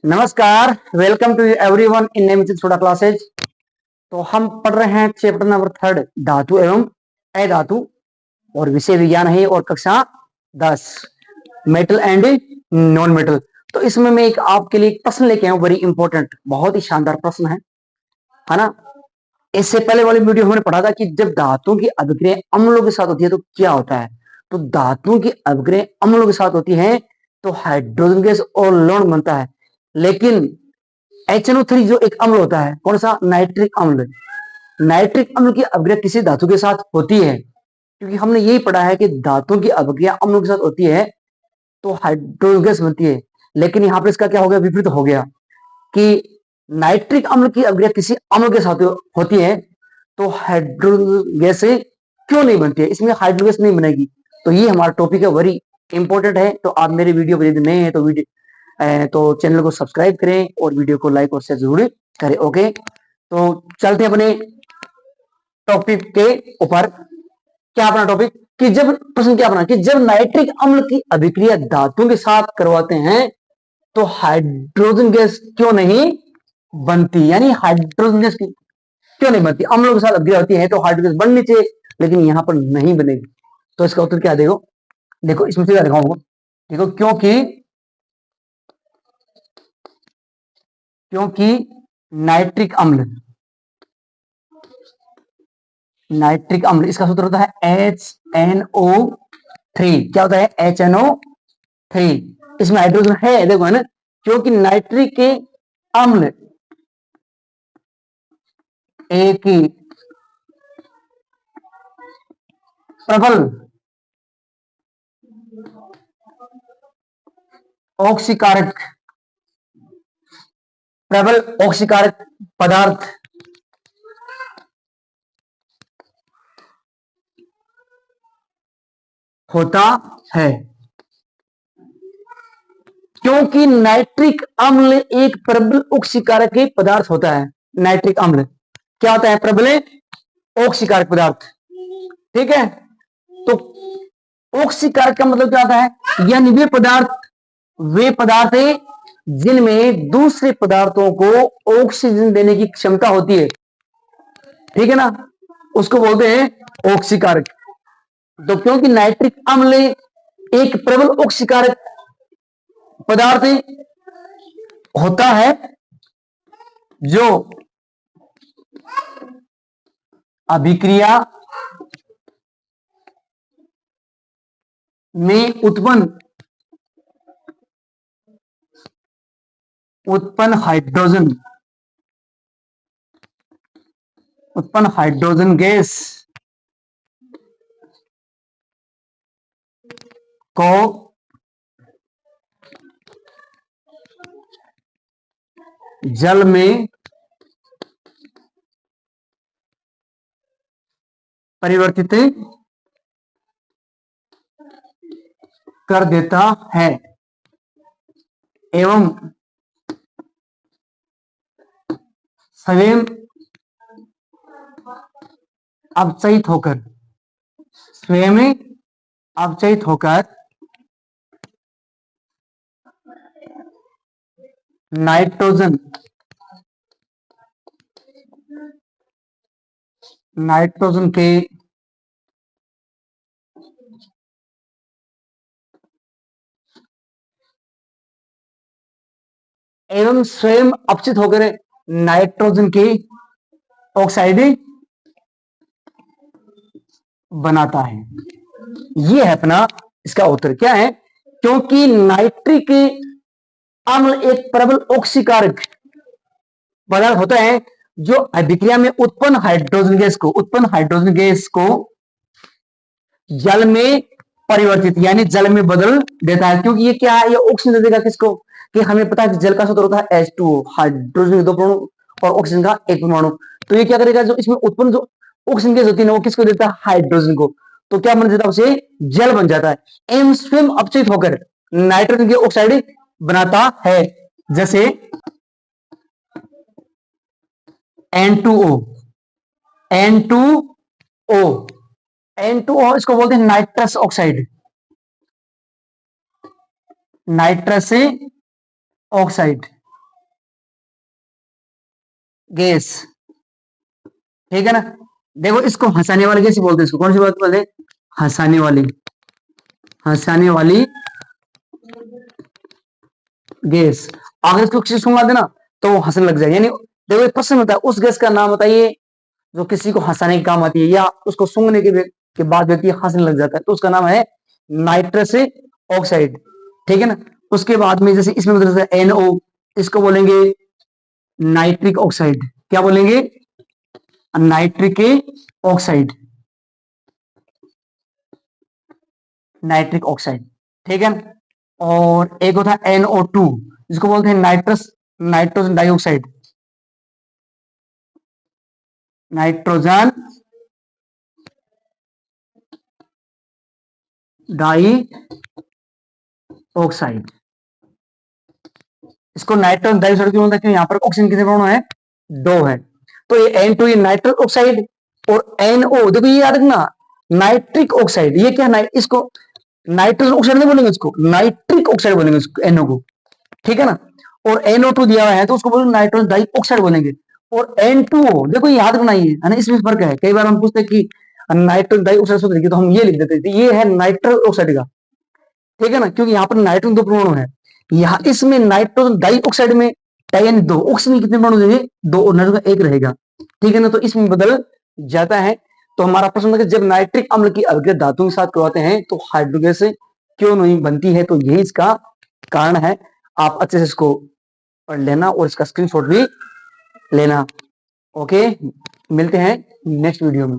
नमस्कार, welcome to everyone in नेमित छोटा classes. तो हम पढ़ रहे हैं चैप्टर नंबर 3 धातु एवं अधातु और विषय विज्ञान है और कक्षा 10 मेटल एंड नॉन मेटल। तो इसमें मैं एक आपके लिए एक प्रश्न लेके आया हूं, वेरी इंपॉर्टेंट, बहुत ही शानदार प्रश्न है ना। इससे पहले वाली वीडियो हमने पढ़ा था कि जब धातुओं की अभिक्रिया अम्लों के साथ होती है तो क्या होता है। तो धातुओं की अभिक्रिया अम्लों के साथ होती है तो हाइड्रोजन गैस और लवण बनता है। लेकिन HNO3 जो एक अम्ल होता है, कौन सा, नाइट्रिक अम्ल, नाइट्रिक अम्ल की अभिक्रिया किसी धातु के साथ होती है, क्योंकि हमने यही पढ़ा है कि धातुओं की अभिक्रिया अम्लों के साथ होती है तो हाइड्रोजन गैस बनती है। लेकिन यहां पर इसका क्या हो गया, विपरीत हो गया कि नाइट्रिक अम्ल की अभिक्रिया किसी अम्ल के साथ होती है तो हाइड्रोजन गैस क्यों नहीं बनती है, इसमें हाइड्रोजन गैस नहीं बनेगी। तो ये हमारा टॉपिक है, वेरी इंपॉर्टेंट है। तो आप मेरे वीडियो पर यदि नए हैं तो चैनल को सब्सक्राइब करें और वीडियो को लाइक और शेयर जरूर करें। ओके, तो चलते हैं अपने टॉपिक के ऊपर। क्या अपना टॉपिक कि जब प्रश्न क्या बना कि जब नाइट्रिक अम्ल की अभिक्रिया धातुओं के साथ करवाते हैं तो हाइड्रोजन गैस क्यों नहीं बनती, यानी हाइड्रोजन गैस क्यों नहीं बनती। अम्लों के साथ अभिक्रिया होती है तो हाइड्रोजन गैस बननी चाहिए, लेकिन यहां पर नहीं बनेगी। तो इसका उत्तर क्या, देखो देखो इसमें सीधा दिखाऊंगा। देखो, क्योंकि नाइट्रिक अम्ल इसका सूत्र होता है HNO3। क्या होता है, HNO3। इसमें हाइड्रोजन है, देखो, है ना। क्योंकि नाइट्रिक के अम्ल एक प्रबल ऑक्सीकारक पदार्थ होता है। क्योंकि नाइट्रिक अम्ल एक प्रबल ऑक्सीकारक पदार्थ होता है। नाइट्रिक अम्ल क्या होता है, प्रबल ऑक्सीकारक पदार्थ। ठीक है, तो ऑक्सीकारक का मतलब क्या होता है, यानी वे पदार्थ जिनमें दूसरे पदार्थों को ऑक्सीजन देने की क्षमता होती है, ठीक है ना, उसको बोलते हैं ऑक्सीकारक। तो क्योंकि नाइट्रिक अम्ल एक प्रबल ऑक्सीकारक पदार्थ होता है जो अभिक्रिया में उत्पन्न हाइड्रोजन गैस को जल में परिवर्तित कर देता है एवं स्वयं अपचयित होकर नाइट्रोजन के एवं स्वयं अपचित होकर नाइट्रोजन की ऑक्साइड बनाता है। यह है अपना इसका उत्तर। क्या है, क्योंकि नाइट्रिक अम्ल एक प्रबल ऑक्सीकारक पदार्थ होता है जो अभिक्रिया में उत्पन्न हाइड्रोजन गैस को जल में परिवर्तित यानी जल में बदल देता है। क्योंकि ये क्या है, ये ऑक्सीजन दे देगा किसको, कि हमें पता है कि जल का सूत्र होता है H2O, हाइड्रोजन 2 परमाणु और ऑक्सीजन का 1 परमाणु। तो ये क्या करेगा, जो इसमें उत्पन्न जो ऑक्सीजन गैस होती है वो किसको देता है, हाइड्रोजन को। तो क्या बन जाता है, उसे जल बन जाता है एवं स्वयं अपचित होकर नाइट्रोजन की ऑक्साइड बनाता है, जैसे N2O इसको बोलते हैं नाइट्रस ऑक्साइड। गैस, ठीक है ना। देखो इसको हंसाने वाली गैस बोलते हैं, इसको कौन सी बात बोलते हैं? हंसाने वाली, हंसाने वाली गैस। अगर इसको किसी सुंघा देना तो वो हंसने लग जाए, यानी देखो एक प्रश्न होता है, उस गैस का नाम बताइए जो किसी को हंसाने के काम आती है या उसको सूंघने के बाद व्यक्ति हंसने लग जाता है, तो उसका नाम है नाइट्रस ऑक्साइड, ठीक है ना। उसके बाद में जैसे इसमें मतलब NO, इसको बोलेंगे नाइट्रिक ऑक्साइड। क्या बोलेंगे? नाइट्रिक ऑक्साइड, नाइट्रिक ऑक्साइड, ठीक है ना। और एक होता है NO2, जिसको बोलते हैं nitrogen dioxide, nitrogen dioxide. इसको नाइट्रोजन डाइऑक्साइड क्यों बोलते हैं? क्योंकि यहाँ पर ऑक्सीजन कितने परमाणु है? 2 है। तो ये N2 ये नाइट्रस ऑक्साइड, और NO देखो ये याद रखना, नाइट्रिक ऑक्साइड, ये क्या इसको नाइट्रोजन ऑक्साइड नहीं बोलेंगे, इसको नाइट्रिक ऑक्साइड बोलेंगे, इसको NO को, ठीक है ना। और NO2 दिया हुआ है तो उसको बोलेंगे नाइट्रोजन डाई ऑक्साइड बोलेंगे। और N2O देखो ये याद रखना, ये है ना, इसमें फर्क है। कई बार हम पूछते हैं कि नाइट्रोजन डाई ऑक्साइड सूत्र लिखिए, तो हम ये लिख देते थे, ये है नाइट्रस ऑक्साइड का, ठीक है ना, क्योंकि यहाँ पर नाइट्रोजन 2 परमाणु है। यहाँ इसमें नाइट्रोजन डाई ऑक्साइड में यानी 2, ऑक्सीजन कितने परमाणु देंगे? 2, और नाइट्रोजन 1 रहेगा, ठीक है ना। तो इसमें बदल जाता है। तो हमारा प्रश्न है कि जब नाइट्रिक अम्ल की अभिक्रिया धातु के साथ करवाते हैं तो हाइड्रोगैस क्यों नहीं बनती है? तो यही इसका कारण है। आप अच्छे से इसको पढ़ लेना और इसका स्क्रीनशॉट भी लेना। ओके, मिलते हैं नेक्स्ट वीडियो में।